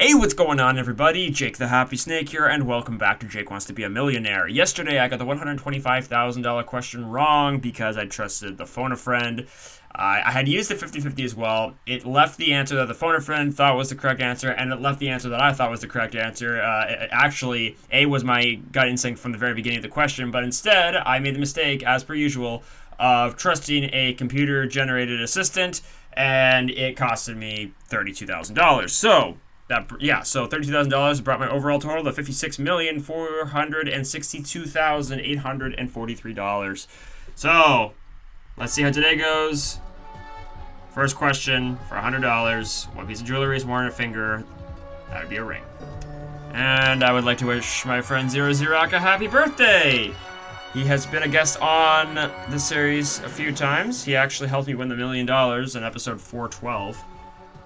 Hey, what's going on, everybody? Jake the Happy Snake here, and welcome back to Jake Wants to Be a Millionaire. Yesterday, I got the $125,000 question wrong because I trusted the phone a friend. I had used the 50-50 as well. It left the answer that the phone a friend thought was the correct answer, and it left the answer that I thought was the correct answer. Actually, A was my gut instinct from the very beginning of the question, but instead, I made the mistake, as per usual, of trusting a computer-generated assistant, and it costed me $32,000. So $32,000 brought my overall total to $56,462,843. So, let's see how today goes. First question for $100. What piece of jewelry is worn on a finger? That would be a ring. And I would like to wish my friend Zero Zirok a happy birthday! He has been a guest on the series a few times. He actually helped me win the $1 million in episode 412.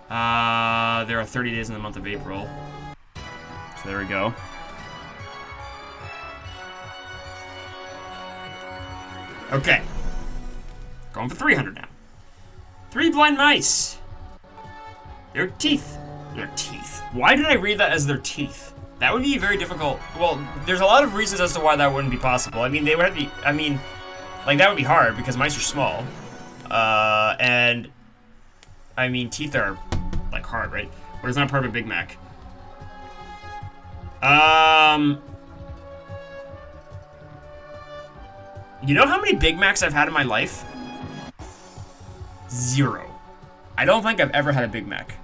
There are 30 days in the month of April. So there we go. Okay. Going for 300 now. 3 blind mice. Their teeth. Their teeth. Why did I read that as their teeth? That would be very difficult. Well, there's a lot of reasons as to why that wouldn't be possible. I mean, they would have to be, that would be hard because mice are small. And I mean, teeth are, like, hard, right? But it's not part of a Big Mac. You know how many Big Macs I've had in my life? 0. I don't think I've ever had a Big Mac.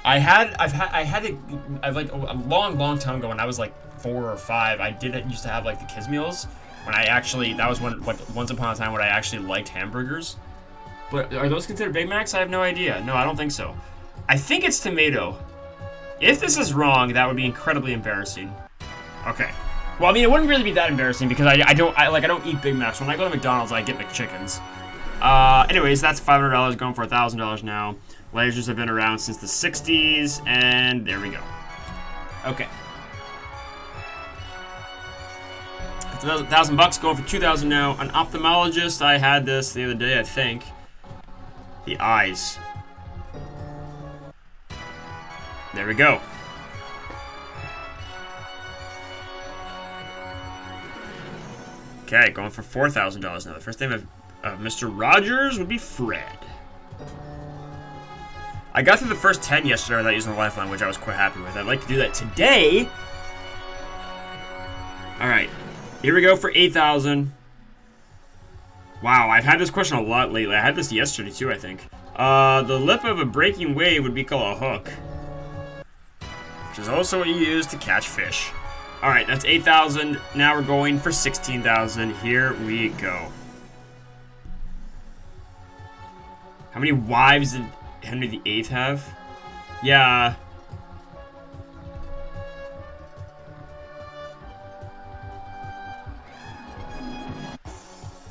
I had it like a long time ago when I was like 4 or 5. I used to have like the kids meals when that was when, like, once upon a time when I actually liked hamburgers. But are those considered Big Macs? I have no idea. No, I don't think so. I think it's tomato. If this is wrong, that would be incredibly embarrassing. Okay. Well, I mean, it wouldn't really be that embarrassing because I don't eat Big Macs. When I go to McDonald's, I get McChickens. Anyways, that's $500 going for $1,000 now. Lasers have been around since the 60s, and there we go. Okay. It's $1,000 going for $2,000 now. An ophthalmologist, I had this the other day, I think. The eyes. There we go. Okay, going for $4,000 now. The first name of Mr. Rogers would be Fred. I got through the first 10 yesterday without using the lifeline, which I was quite happy with. I'd like to do that today. Alright, here we go for $8,000. Wow, I've had this question a lot lately. I had this yesterday too, I think. The lip of a breaking wave would be called a hook, which is also what you use to catch fish. Alright, that's $8,000. Now we're going for $16,000. Here we go. How many wives did Henry VIII have? Yeah.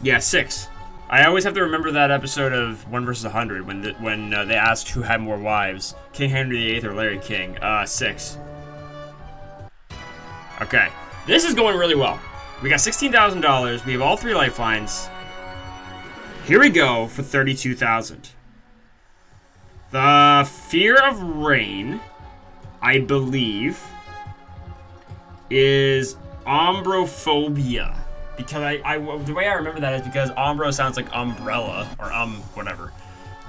Yeah, 6. I always have to remember that episode of 1 vs. 100 when they asked who had more wives, King Henry VIII or Larry King. 6. Okay, this is going really well. We got $16,000. We have all 3 lifelines. Here we go for $32,000. The fear of rain, I believe, is ombrophobia. Because the way I remember that is because ombro sounds like umbrella or whatever.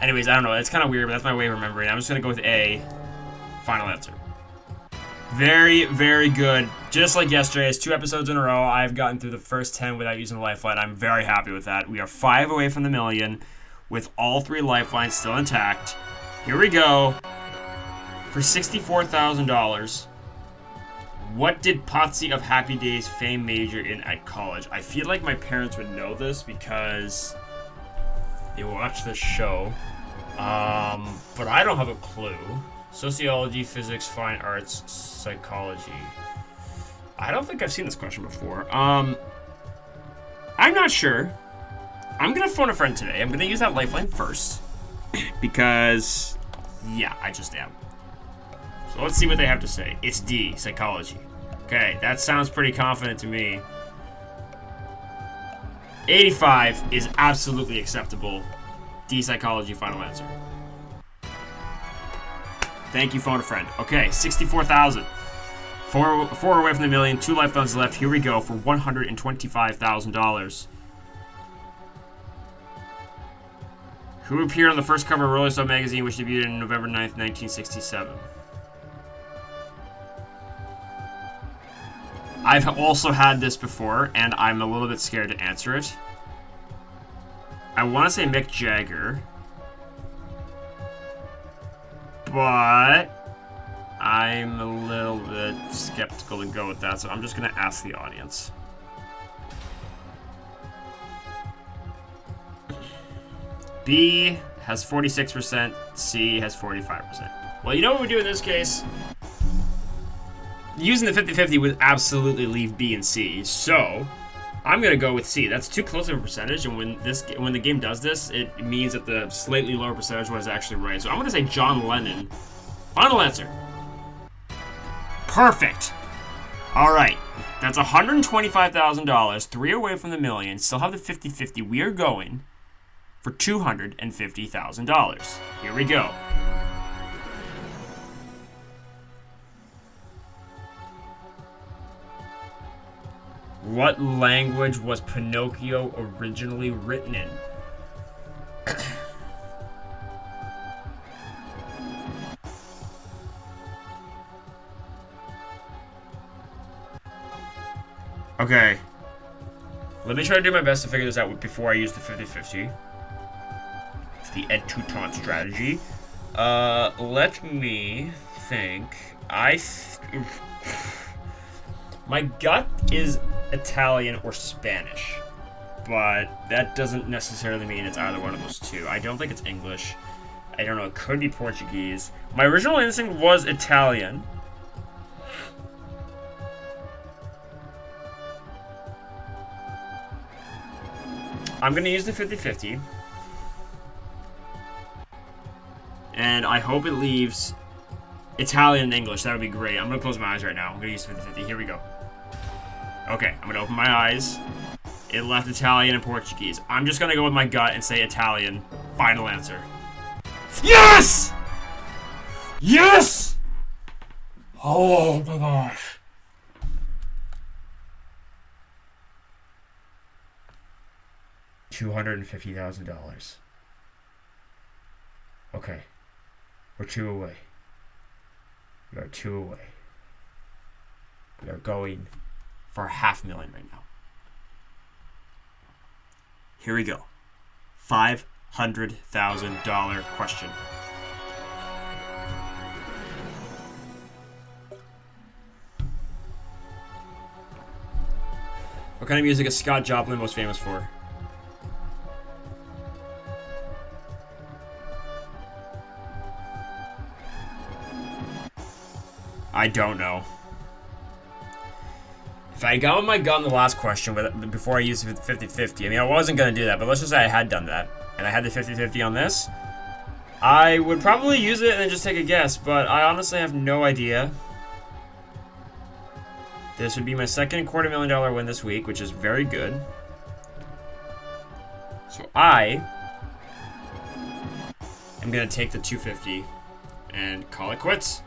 Anyways, I don't know. It's kind of weird, but that's my way of remembering. I'm just gonna go with A. Final answer. Very, very good. Just like yesterday, it's 2 episodes in a row. I've gotten through the first 10 without using the lifeline. I'm very happy with that. We are 5 away from the million, with all 3 lifelines still intact. Here we go for $64,000. What did Potsy of Happy Days fame major in at college? I feel like my parents would know this because they watch this show, but I don't have a clue. Sociology, physics, fine arts, psychology. I don't think I've seen this question before. I'm not sure. I'm gonna phone a friend today. I'm gonna use that lifeline first because, yeah, I just am. So let's see what they have to say. It's D, psychology. Okay, that sounds pretty confident to me. 85 is absolutely acceptable. D, psychology, final answer. Thank you, phone a friend. Okay, 64,000. Four away from the million. 2 lifelines left. Here we go for $125,000. Who appeared on the first cover of Rolling Stone magazine, which debuted on November 9th, 1967? I've also had this before, and I'm a little bit scared to answer it. I want to say Mick Jagger, but I'm a little bit skeptical to go with that, so I'm just going to ask the audience. B has 46%, C has 45%. Well, you know what we do in this case? Using the 50-50 would absolutely leave B and C, so I'm gonna go with C. That's too close of a percentage, and when the game does this, it means that the slightly lower percentage was actually right. So I'm gonna say John Lennon. Final answer. Perfect. All right, that's $125,000, 3 away from the million. Still have the 50-50. We are going for $250,000. Here we go. What language was Pinocchio originally written in? Okay. Let me try to do my best to figure this out before I use the 50-50. It's the Ed Toutant strategy. Let me think. My gut is Italian or Spanish, but that doesn't necessarily mean it's either one of those two. I don't think it's English. I don't know. It could be Portuguese. My original instinct was Italian. I'm going to use the 50-50. And I hope it leaves Italian and English. That would be great. I'm going to close my eyes right now. I'm going to use 50-50. Here we go. Okay, I'm going to open my eyes. It left Italian and Portuguese. I'm just going to go with my gut and say Italian. Final answer. Yes! Yes! Oh my gosh. $250,000. Okay. We're 2 away. We are 2 away. We are going for $500,000 right now. Here we go. $500,000 question. What kind of music is Scott Joplin most famous for? I don't know. If I had gone with my gut in the last question before I used the 50-50, I mean, I wasn't going to do that, but let's just say I had done that, and I had the 50-50 on this, I would probably use it and then just take a guess, but I honestly have no idea. This would be my second $250,000 win this week, which is very good. So I am going to take the 250 and call it quits.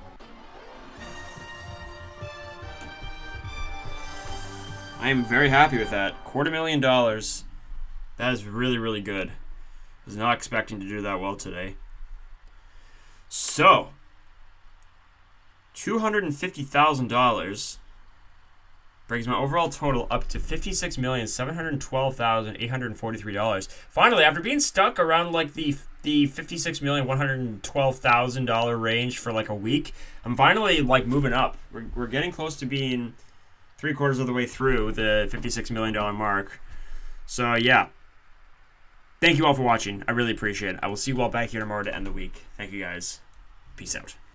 I am very happy with that. $250,000. That is really, really good. I was not expecting to do that well today. So, $250,000 brings my overall total up to $56,712,843. Finally, after being stuck around like the $56,112,000 range for like a week, I'm finally like moving up. We're getting close to being 3/4 of the way through the $56 million mark. So yeah, thank you all for watching. I really appreciate it. I will see you all back here tomorrow to end the week. Thank you guys. Peace out.